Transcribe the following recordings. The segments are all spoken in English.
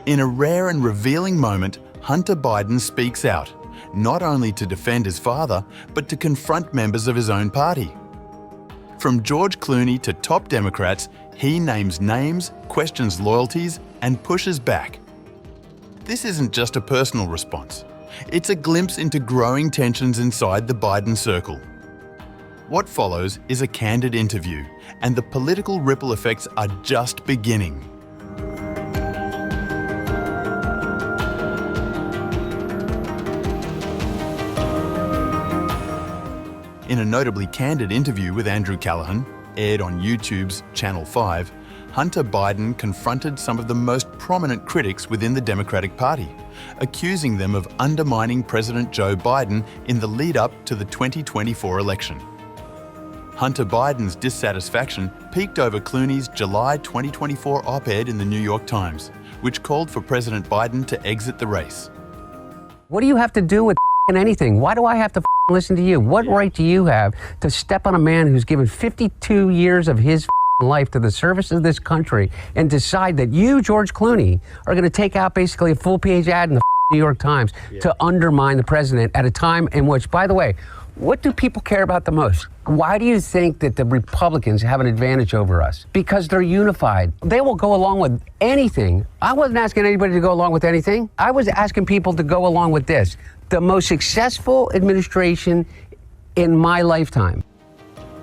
In a rare and revealing moment, Hunter Biden speaks out, not only to defend his father, but to confront members of his own party. From George Clooney to top Democrats, he names names, questions loyalties, and pushes back. This isn't just a personal response. It's a glimpse into growing tensions inside the Biden circle. What follows is a candid interview, and the political ripple effects are just beginning. In a notably candid interview with Andrew Callaghan, aired on YouTube's Channel 5, Hunter Biden confronted some of the most prominent critics within the Democratic Party, accusing them of undermining President Joe Biden in the lead-up to the 2024 election. Hunter Biden's dissatisfaction peaked over Clooney's July 2024 op-ed in the New York Times, which called for President Biden to exit the race. What do you have to do with anything? Why do I have to listen to you? What right do you have to step on a man who's given 52 years of his life to the service of this country and decide that you, George Clooney, are going to take out basically a full-page ad in the New York Times to undermine the president at a time in which, by the way, what do people care about the most? Why do you think that the Republicans have an advantage over us? Because they're unified. They will go along with anything. I wasn't asking anybody to go along with anything. I was asking people to go along with this. The most successful administration in my lifetime.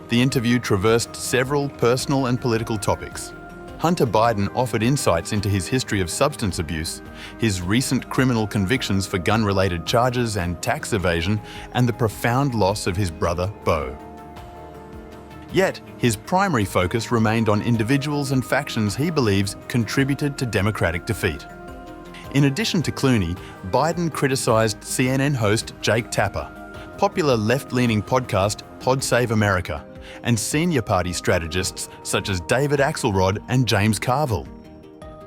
The interview traversed several personal and political topics. Hunter Biden offered insights into his history of substance abuse, his recent criminal convictions for gun-related charges and tax evasion, and the profound loss of his brother, Beau. Yet, his primary focus remained on individuals and factions he believes contributed to Democratic defeat. In addition to Clooney, Biden criticized CNN host Jake Tapper, popular left-leaning podcast Pod Save America, and senior party strategists such as David Axelrod and James Carville.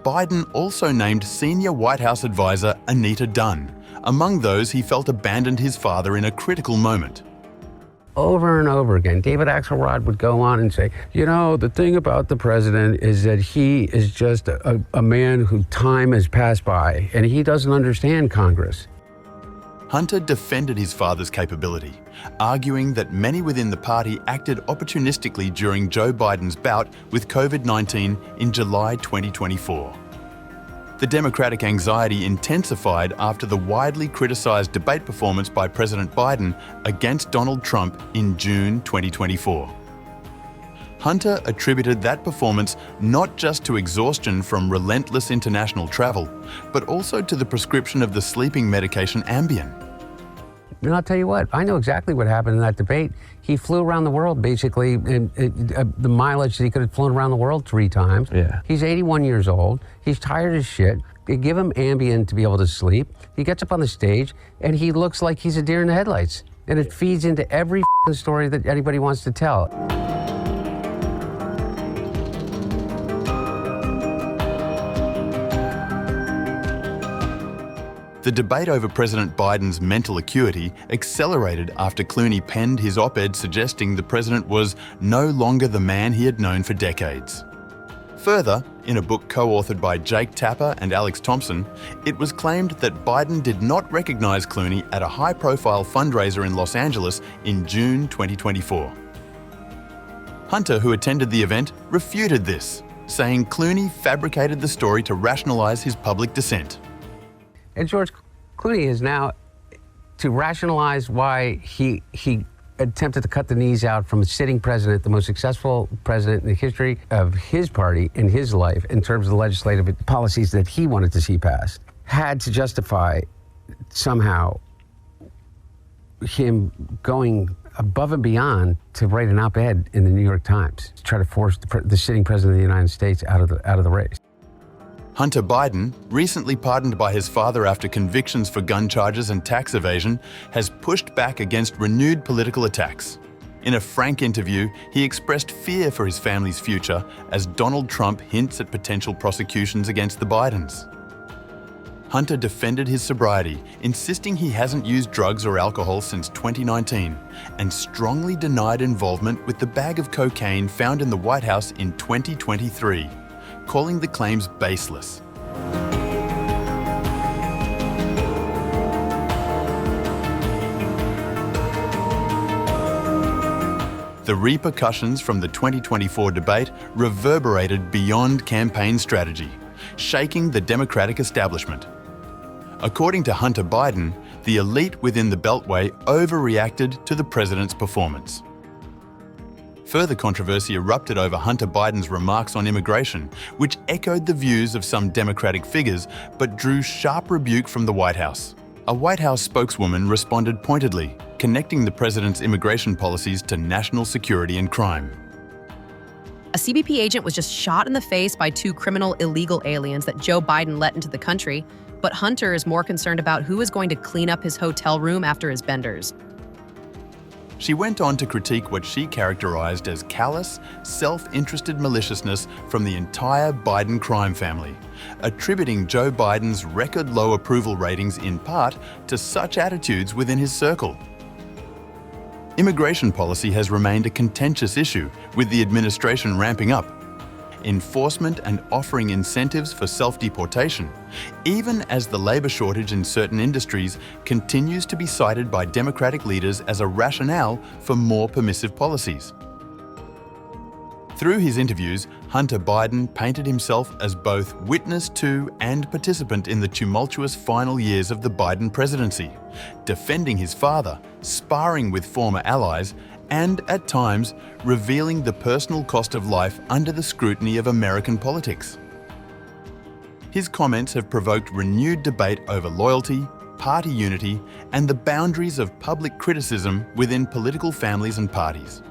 Biden also named senior White House advisor Anita Dunn, among those he felt abandoned his father in a critical moment. Over and over again, David Axelrod would go on and say, you know, the thing about the president is that he is just a man whose time has passed by, and he doesn't understand Congress. Hunter defended his father's capability, arguing that many within the party acted opportunistically during Joe Biden's bout with COVID-19 in July 2024. The Democratic anxiety intensified after the widely criticized debate performance by President Biden against Donald Trump in June 2024. Hunter attributed that performance not just to exhaustion from relentless international travel, but also to the prescription of the sleeping medication Ambien. And I'll tell you what, I know exactly what happened in that debate. He flew around the world, basically, the mileage that he could have flown around the world 3 times. Yeah. He's 81 years old. He's tired as shit. They give him Ambien to be able to sleep. He gets up on the stage, and he looks like he's a deer in the headlights. And it feeds into every story that anybody wants to tell. The debate over President Biden's mental acuity accelerated after Clooney penned his op-ed suggesting the president was no longer the man he had known for decades. Further, in a book co-authored by Jake Tapper and Alex Thompson, it was claimed that Biden did not recognize Clooney at a high-profile fundraiser in Los Angeles in June 2024. Hunter, who attended the event, refuted this, saying Clooney fabricated the story to rationalize his public dissent. And George Clooney is now to rationalize why he attempted to cut the knees out from a sitting president, the most successful president in the history of his party in his life in terms of the legislative policies that he wanted to see passed, had to justify somehow him going above and beyond to write an op-ed in the New York Times to try to force the sitting president of the United States out of the race. Hunter Biden, recently pardoned by his father after convictions for gun charges and tax evasion, has pushed back against renewed political attacks. In a frank interview, he expressed fear for his family's future as Donald Trump hints at potential prosecutions against the Bidens. Hunter defended his sobriety, insisting he hasn't used drugs or alcohol since 2019, and strongly denied involvement with the bag of cocaine found in the White House in 2023. Calling the claims baseless. The repercussions from the 2024 debate reverberated beyond campaign strategy, shaking the Democratic establishment. According to Hunter Biden, the elite within the Beltway overreacted to the president's performance. Further controversy erupted over Hunter Biden's remarks on immigration, which echoed the views of some Democratic figures but drew sharp rebuke from the White House. A White House spokeswoman responded pointedly, connecting the president's immigration policies to national security and crime. A CBP agent was just shot in the face by two criminal illegal aliens that Joe Biden let into the country, but Hunter is more concerned about who is going to clean up his hotel room after his benders. She went on to critique what she characterized as callous, self-interested maliciousness from the entire Biden crime family, attributing Joe Biden's record-low approval ratings in part to such attitudes within his circle. Immigration policy has remained a contentious issue, with the administration ramping up enforcement and offering incentives for self-deportation, even as the labour shortage in certain industries continues to be cited by Democratic leaders as a rationale for more permissive policies. Through his interviews, Hunter Biden painted himself as both witness to and participant in the tumultuous final years of the Biden presidency, defending his father, sparring with former allies, and, at times, revealing the personal cost of life under the scrutiny of American politics. His comments have provoked renewed debate over loyalty, party unity, and the boundaries of public criticism within political families and parties.